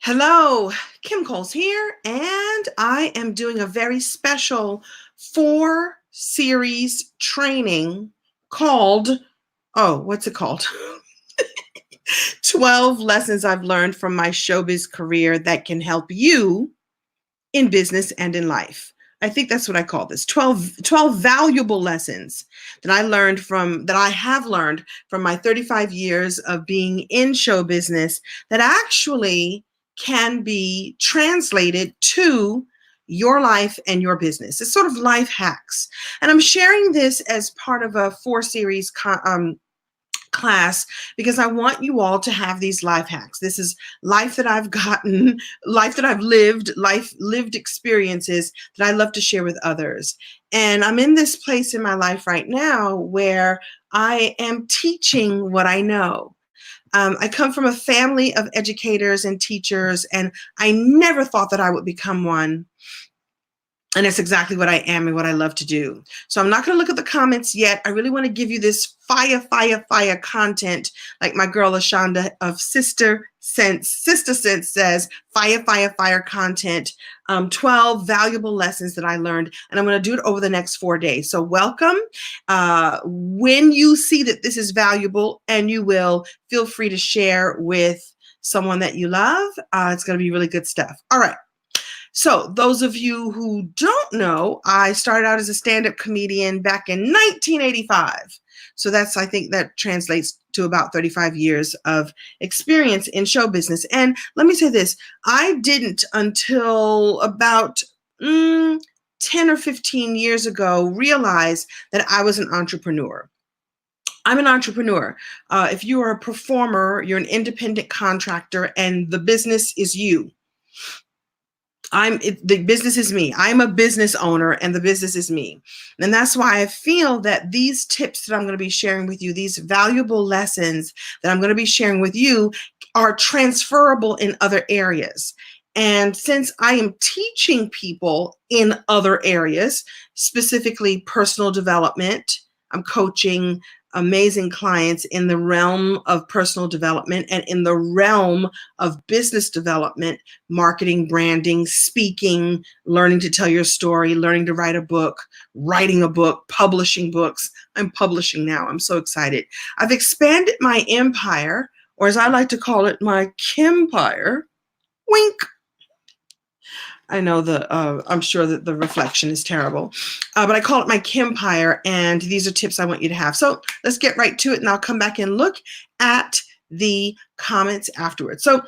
Hello, Kim Coles here, and I am doing a very special 4-series training called, what's it called? 12 lessons I've learned from my showbiz career that can help you in business and in life. I think that's what I call this. 12 valuable lessons that I have learned from my 35 years of being in show business that actually can be translated to your life and your business. It's sort of life hacks. And I'm sharing this as part of a 4-series class because I want you all to have these life hacks. This is life that I've gotten, life that I've lived, lived experiences that I love to share with others. And I'm in this place in my life right now where I am teaching what I know. I come from a family of educators and teachers, and I never thought that I would become one. And that's exactly what I am and what I love to do. So I'm not going to look at the comments yet. I really want to give you this fire content, like my girl Ashonda of Sister Sense says, fire content, 12 valuable lessons that I learned. And I'm going to do it over the next 4 days. So welcome. When you see that this is valuable, and you will, feel free to share with someone that you love. It's going to be really good stuff. All right. So those of you who don't know, I started out as a stand-up comedian back in 1985. So I think that translates to about 35 years of experience in show business. And let me say this, I didn't until about 10 or 15 years ago realize that I was an entrepreneur. I'm an entrepreneur. If you are a performer, you're an independent contractor, and the business is you. The business is me. I'm a business owner, and the business is me. And that's why I feel that these tips that I'm going to be sharing with you, these valuable lessons that I'm going to be sharing with you, are transferable in other areas. And since I am teaching people in other areas, specifically personal development, I'm coaching amazing clients in the realm of personal development and in the realm of business development, marketing, branding, speaking, learning to tell your story, learning to write a book, writing a book, publishing books. I'm publishing now. I'm so excited. I've expanded my empire, or as I like to call it, my Kimpire. Wink. I know I'm sure that the reflection is terrible, but I call it my Kimpire, and these are tips I want you to have. So let's get right to it, and I'll come back and look at the comments afterwards. So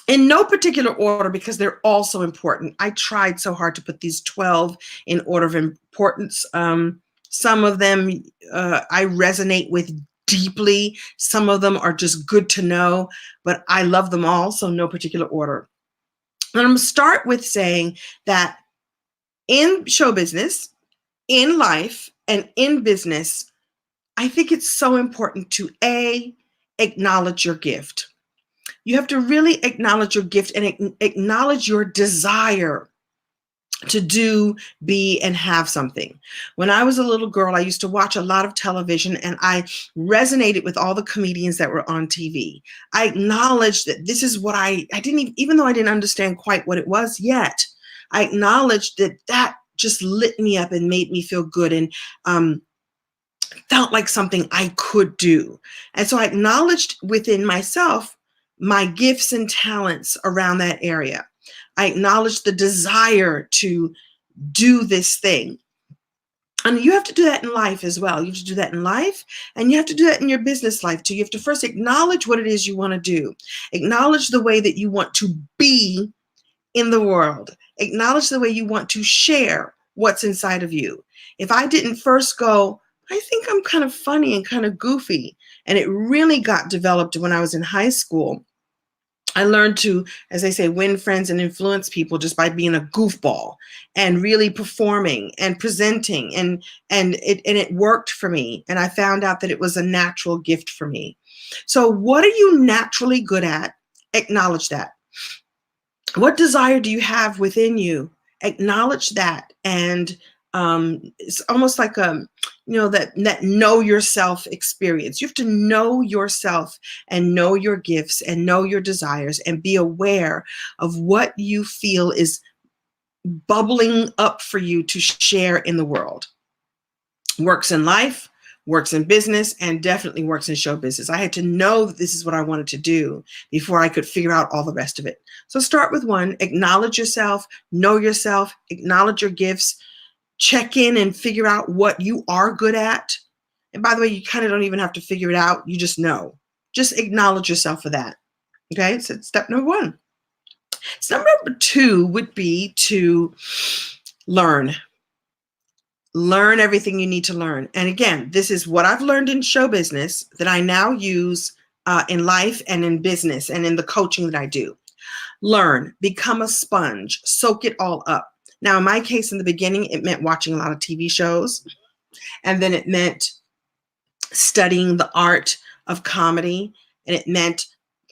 in no particular order, because they're all so important. I tried so hard to put these 12 in order of importance. Some of them I resonate with deeply. Some of them are just good to know, but I love them all, so no particular order. And I'm going to start with saying that in show business, in life, and in business, I think it's so important to acknowledge your gift. You have to really acknowledge your gift and acknowledge your desire to do, be, and have something. When I was a little girl, I used to watch a lot of television, and I resonated with all the comedians that were on TV. I acknowledged that this is what I didn't, even though I didn't understand quite what it was yet, I acknowledged that just lit me up and made me feel good, and felt like something I could do. And so I acknowledged within myself my gifts and talents around that area. I acknowledge the desire to do this thing. And you have to do that in life as well. You have to do that in life, and you have to do that in your business life too. You have to first acknowledge what it is you want to do. Acknowledge the way that you want to be in the world. Acknowledge the way you want to share what's inside of you. If I didn't first go, I think I'm kind of funny and kind of goofy, and it really got developed when I was in high school. I learned to, as I say, win friends and influence people just by being a goofball and really performing and presenting, and it worked for me. And I found out that it was a natural gift for me. So what are you naturally good at? Acknowledge that. What desire do you have within you? Acknowledge that and It's almost like that know yourself experience. You have to know yourself and know your gifts and know your desires and be aware of what you feel is bubbling up for you to share in the world. Works in life, works in business, and definitely works in show business. I had to know that this is what I wanted to do before I could figure out all the rest of it. So start with one, acknowledge yourself, know yourself, acknowledge your gifts, check in and figure out what you are good at. And by the way, you kind of don't even have to figure it out. You just know. Just acknowledge yourself for that. Okay, so step number one. Step number two would be to learn. Learn everything you need to learn. And again, this is what I've learned in show business that I now use in life and in business and in the coaching that I do. Learn, become a sponge, soak it all up. Now, in my case, in the beginning, it meant watching a lot of TV shows. And then it meant studying the art of comedy. And it meant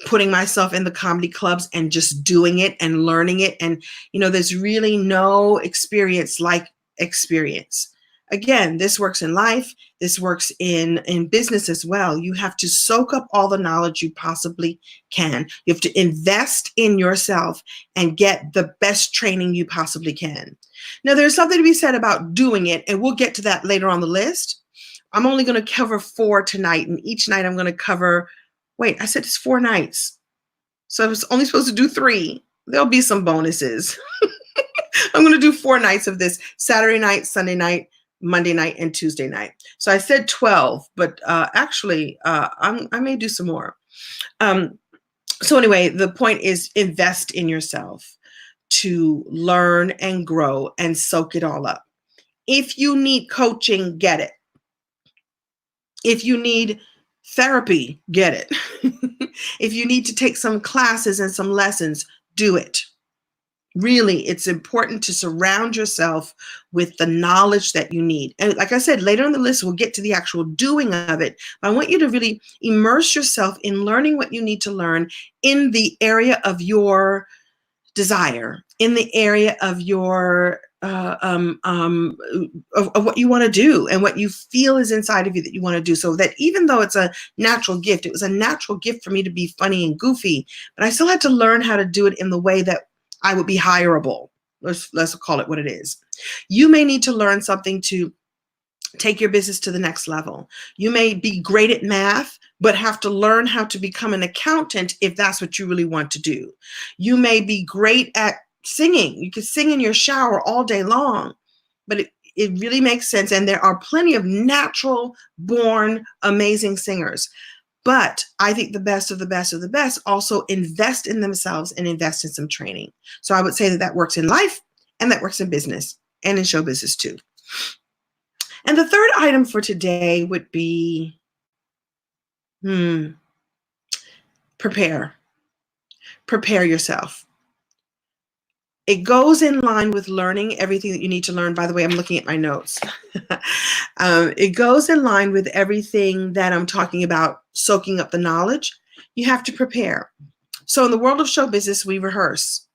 putting myself in the comedy clubs and just doing it and learning it. And, there's really no experience like experience. Again, this works in life. This works in business as well. You have to soak up all the knowledge you possibly can. You have to invest in yourself and get the best training you possibly can. Now, there's something to be said about doing it, and we'll get to that later on the list. I'm only going to cover 4 tonight, and each night I'm going to cover, I said it's 4 nights. So I was only supposed to do 3. There'll be some bonuses. I'm going to do 4 nights of this: Saturday night, Sunday night, Monday night, and Tuesday night. So I said 12, but actually I may do some more. So anyway, the point is invest in yourself to learn and grow and soak it all up. If you need coaching, get it. If you need therapy, get it. If you need to take some classes and some lessons, do it. Really, it's important to surround yourself with the knowledge that you need. And like I said, later on the list, we'll get to the actual doing of it. But I want you to really immerse yourself in learning what you need to learn in the area of your desire, in the area of your of what you want to do and what you feel is inside of you that you want to do. So that even though it's a natural gift, it was a natural gift for me to be funny and goofy, but I still had to learn how to do it in the way that I would be hireable. Let's call it what it is. You may need to learn something to take your business to the next level. You may be great at math, but have to learn how to become an accountant if that's what you really want to do. You may be great at singing. You could sing in your shower all day long, but it really makes sense. And there are plenty of natural born amazing singers. But I think the best of the best of the best also invest in themselves and invest in some training. So I would say that works in life and that works in business and in show business too. And the third item for today would be prepare. Prepare yourself. It goes in line with learning everything that you need to learn. By the way, I'm looking at my notes. It goes in line with everything that I'm talking about, soaking up the knowledge. You have to prepare. So in the world of show business, we rehearse.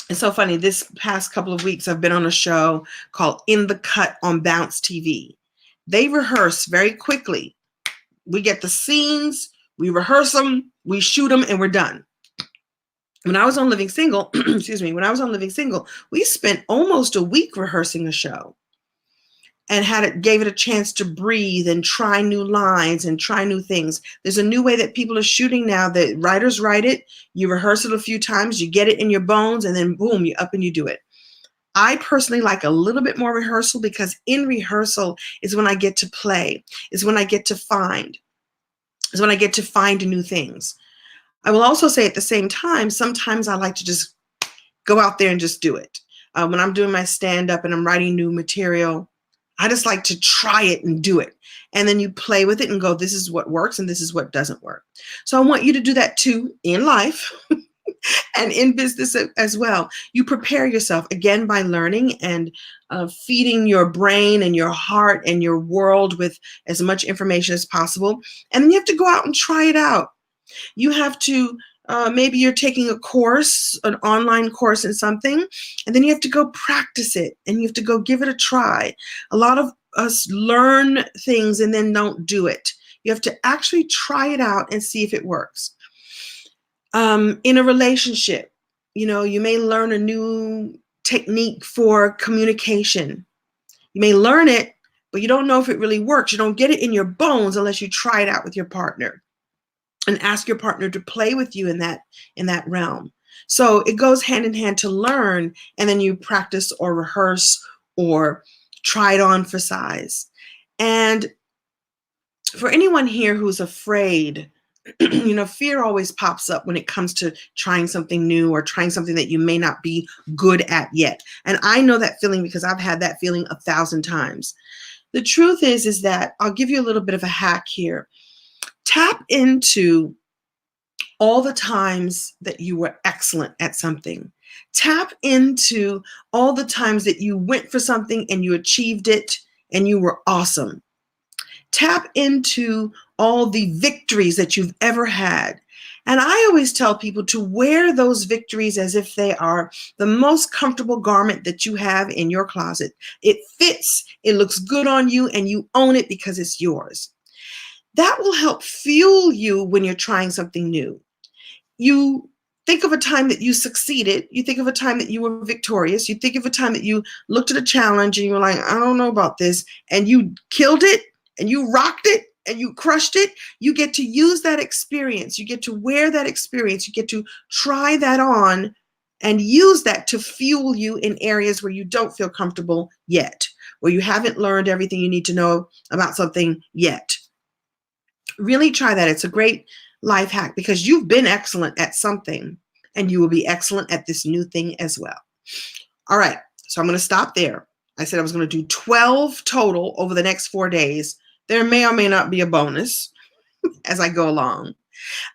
It's so funny. This past couple of weeks, I've been on a show called In the Cut on Bounce TV. They rehearse very quickly. We get the scenes, we rehearse them, we shoot them, and we're done. When I was on Living Single, we spent almost a week rehearsing a show and gave it a chance to breathe and try new lines and try new things. There's a new way that people are shooting now. The writers write it, you rehearse it a few times, you get it in your bones, and then boom, you're up and you do it. I personally like a little bit more rehearsal because in rehearsal is when I get to play, is when I get to find new things. I will also say at the same time, sometimes I like to just go out there and just do it. When I'm doing my stand-up and I'm writing new material, I just like to try it and do it. And then you play with it and go, this is what works and this is what doesn't work. So I want you to do that too in life and in business as well. You prepare yourself, again, by learning and feeding your brain and your heart and your world with as much information as possible. And then you have to go out and try it out. You have to Maybe you're taking a course, an online course in something, and then you have to go practice it and you have to go give it a try. A lot of us learn things and then don't do it. You have to actually try it out and see if it works. In a relationship, you may learn a new technique for communication. You may learn it, but you don't know if it really works. You don't get it in your bones unless you try it out with your partner and ask your partner to play with you in that realm. So it goes hand in hand to learn, and then you practice or rehearse or try it on for size. And for anyone here who's afraid, fear always pops up when it comes to trying something new or trying something that you may not be good at yet. And I know that feeling because I've had that feeling 1,000 times. The truth is that I'll give you a little bit of a hack here. Tap into all the times that you were excellent at something. Tap into all the times that you went for something and you achieved it and you were awesome. Tap into all the victories that you've ever had. And I always tell people to wear those victories as if they are the most comfortable garment that you have in your closet. It fits, it looks good on you, and you own it because it's yours. That will help fuel you when you're trying something new. You think of a time that you succeeded. You think of a time that you were victorious. You think of a time that you looked at a challenge and you were like, I don't know about this, and you killed it and you rocked it and you crushed it. You get to use that experience. You get to wear that experience. You get to try that on and use that to fuel you in areas where you don't feel comfortable yet, where you haven't learned everything you need to know about something yet. Really try that. It's a great life hack because you've been excellent at something and you will be excellent at this new thing as well. All right, so I'm going to stop there. I said I was going to do 12 total over the next 4 days. There may or may not be a bonus as I go along.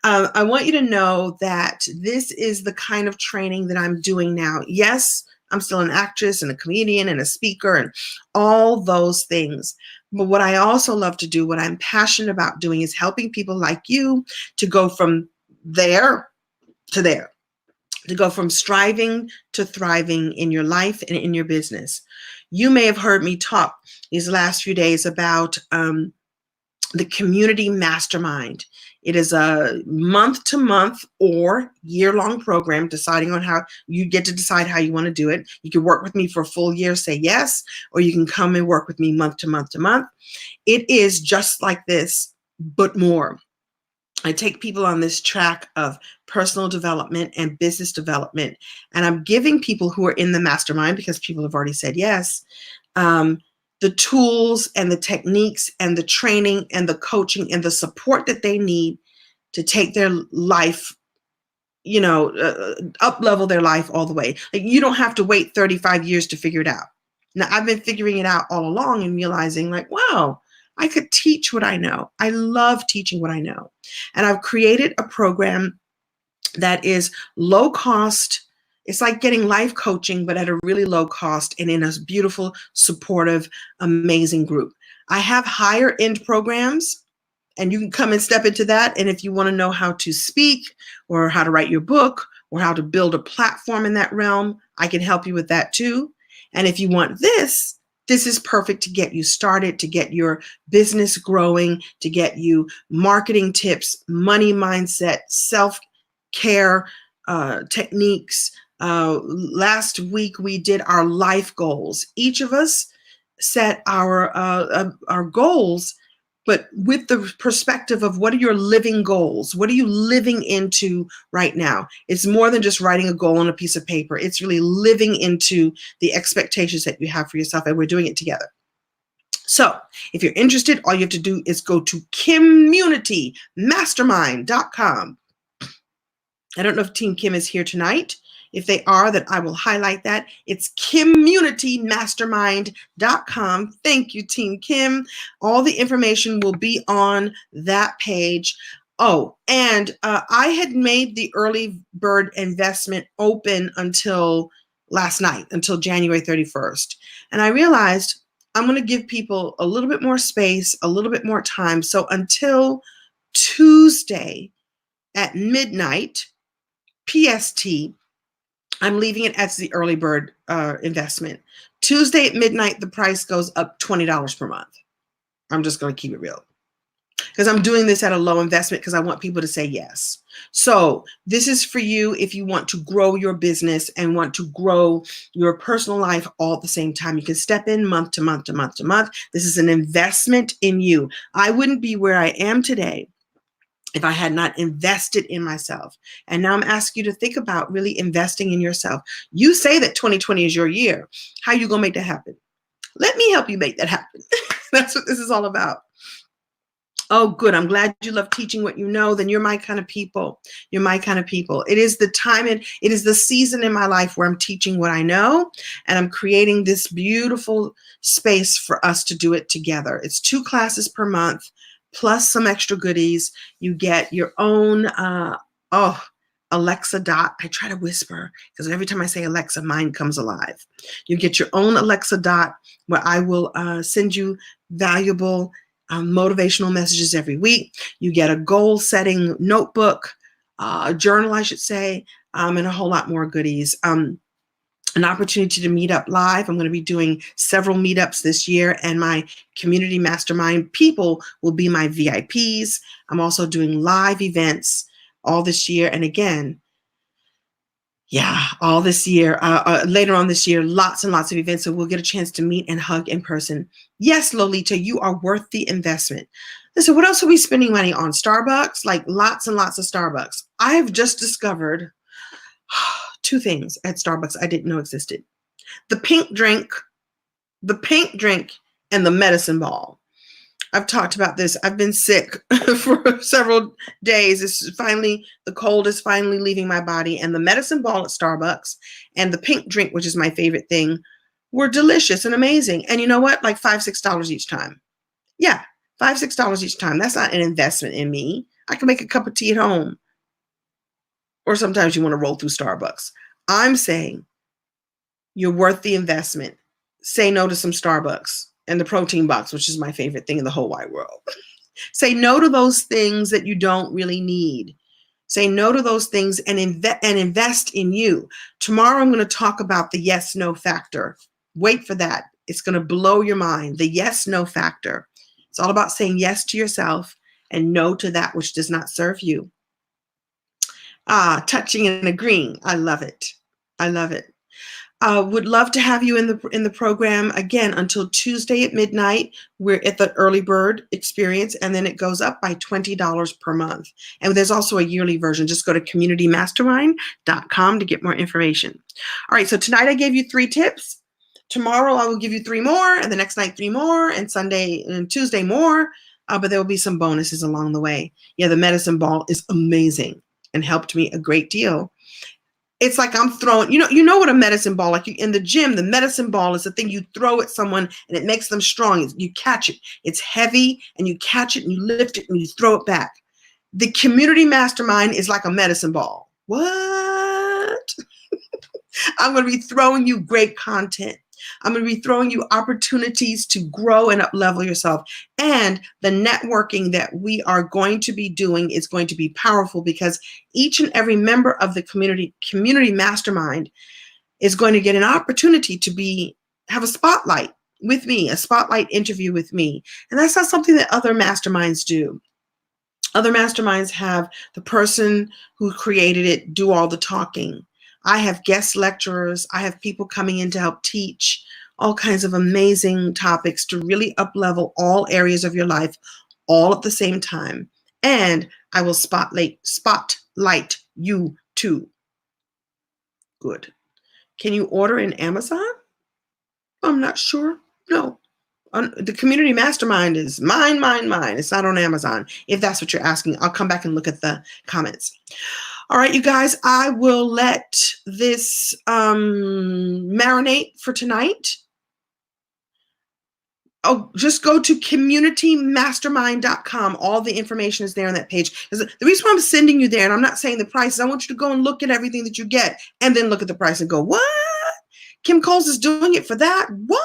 I want you to know that this is the kind of training that I'm doing now. Yes, I'm still an actress and a comedian and a speaker and all those things. But what I also love to do, what I'm passionate about doing, is helping people like you to go from there to there, to go from striving to thriving in your life and in your business. You may have heard me talk these last few days about the Community Mastermind. It is a month-to-month or year-long program, deciding on how you get to decide how you want to do it. You can work with me for a full year, say yes, or you can come and work with me month to month to month. It is just like this, but more. I take people on this track of personal development and business development, and I'm giving people who are in the mastermind, because people have already said yes, the tools and the techniques and the training and the coaching and the support that they need to take their life, up level their life all the way. Like, you don't have to wait 35 years to figure it out. Now, I've been figuring it out all along and realizing, like, wow, I could teach what I know. I love teaching what I know. And I've created a program that is low cost. It's like getting life coaching, but at a really low cost and in a beautiful, supportive, amazing group. I have higher end programs, and you can come and step into that. And if you want to know how to speak or how to write your book or how to build a platform in that realm, I can help you with that too. And if you want this is perfect to get you started, to get your business growing, to get you marketing tips, money mindset, self-care techniques. Last week we did our life goals. Each of us set our goals, but with the perspective of what are your living goals? What are you living into right now? It's more than just writing a goal on a piece of paper. It's really living into the expectations that you have for yourself, and we're doing it together. So if you're interested, all you have to do is go to communitymastermind.com. I don't know if Team Kim is here tonight. If they are, then I will highlight that. It's communitymastermind.com. Thank you, Team Kim. All the information will be on that page. Oh, and I had made the early bird investment open until last night, until January 31st. And I realized I'm going to give people a little bit more space, a little bit more time. So until Tuesday at midnight, PST, I'm leaving it as the early bird investment. Tuesday at midnight, the price goes up $20 per month. I'm just going to keep it real, because I'm doing this at a low investment because I want people to say yes. So this is for you if you want to grow your business and want to grow your personal life all at the same time. You can step in month to month to month to month. This is an investment in you. I wouldn't be where I am today if I had not invested in myself. And now I'm asking you to think about really investing in yourself. You say that 2020 is your year. How are you going to make that happen? Let me help you make that happen. That's what this is all about. Oh, good. I'm glad you love teaching what you know. Then you're my kind of people. You're my kind of people. It is the time and it is the season in my life where I'm teaching what I know, and I'm creating this beautiful space for us to do it together. It's 2 classes per month, plus some extra goodies. You get your own, Alexa Dot. I try to whisper because every time I say Alexa, mine comes alive. You get your own Alexa Dot where I will send you valuable motivational messages every week. You get a goal setting notebook, a journal, I should say, and a whole lot more goodies. An opportunity to meet up live. I'm going to be doing several meetups this year, and my community mastermind people will be my VIPs. I'm also doing live events all this year. And again, all this year, later on this year, lots and lots of events. So we'll get a chance to meet and hug in person. Yes, Lolita, you are worth the investment. Listen, what else are we spending money on? Starbucks, like lots and lots of Starbucks. I have just discovered 2 things at Starbucks I didn't know existed. The pink drink, and the medicine ball. I've talked about this. I've been sick for several days. The cold is finally leaving my body, and the medicine ball at Starbucks and the pink drink, which is my favorite thing, were delicious and amazing. And you know what? Like $5, $6 each time. Yeah, $5, $6 each time. That's not an investment in me. I can make a cup of tea at home. Or sometimes you want to roll through Starbucks. I'm saying you're worth the investment. Say no to some Starbucks and the protein box, which is my favorite thing in the whole wide world. Say no to those things that you don't really need. Say no to those things and invest in you. Tomorrow I'm going to talk about the yes-no factor. Wait for that. It's going to blow your mind. The yes-no factor. It's all about saying yes to yourself and no to that which does not serve you. Touching and agreeing. I love it. I love it. Would love to have you in the program again until Tuesday at midnight. We're at the early bird experience, and then it goes up by $20 per month. And there's also a yearly version. Just go to communitymastermind.com to get more information. All right, so tonight I gave you 3 tips. Tomorrow I will give you 3 more, and the next night 3 more, and Sunday and Tuesday more. But there will be some bonuses along the way. Yeah, the medicine ball is amazing and helped me a great deal. It's like I'm throwing, you know what a medicine ball, like in the gym, the medicine ball is the thing you throw at someone and it makes them strong. You catch it. It's heavy and you catch it and you lift it and you throw it back. The community mastermind is like a medicine ball. What? I'm going to be throwing you great content. I'm going to be throwing you opportunities to grow and up-level yourself. And the networking that we are going to be doing is going to be powerful because each and every member of the community mastermind is going to get an opportunity to have a spotlight with me, a spotlight interview with me. And that's not something that other masterminds do. Other masterminds have the person who created it do all the talking. I have guest lecturers. I have people coming in to help teach all kinds of amazing topics to really up-level all areas of your life all at the same time. And I will spotlight you too. Good. Can you order in Amazon? I'm not sure. No. The community mastermind is mine. It's not on Amazon. If that's what you're asking, I'll come back and look at the comments. All right, you guys, I will let this marinate for tonight. Oh, just go to communitymastermind.com. All the information is there on that page. The reason why I'm sending you there, and I'm not saying the price, is I want you to go and look at everything that you get and then look at the price and go, what? Kim Coles is doing it for that? What?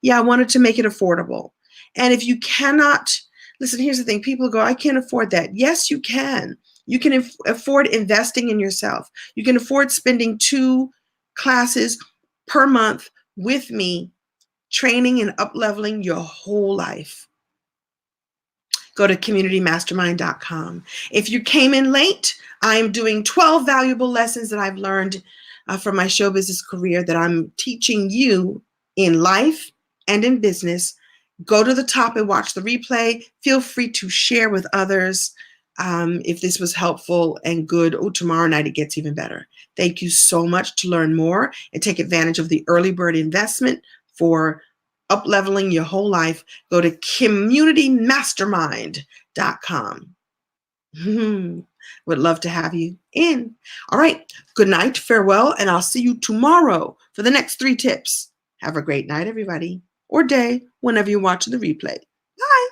Yeah, I wanted to make it affordable. And if you cannot, listen, here's the thing. People go, I can't afford that. Yes, you can. You can afford investing in yourself. You can afford spending 2 classes per month with me, training and up-leveling your whole life. Go to communitymastermind.com. If you came in late, I'm doing 12 valuable lessons that I've learned from my show business career that I'm teaching you in life and in business. Go to the top and watch the replay. Feel free to share with others if this was helpful and good. Oh, tomorrow night it gets even better. Thank you so much. To learn more and take advantage of the early bird investment for up-leveling your whole life, go to communitymastermind.com. Would love to have you in. All right. Good night. Farewell. And I'll see you tomorrow for the next 3 tips. Have a great night, everybody, or day, whenever you watch the replay. Bye.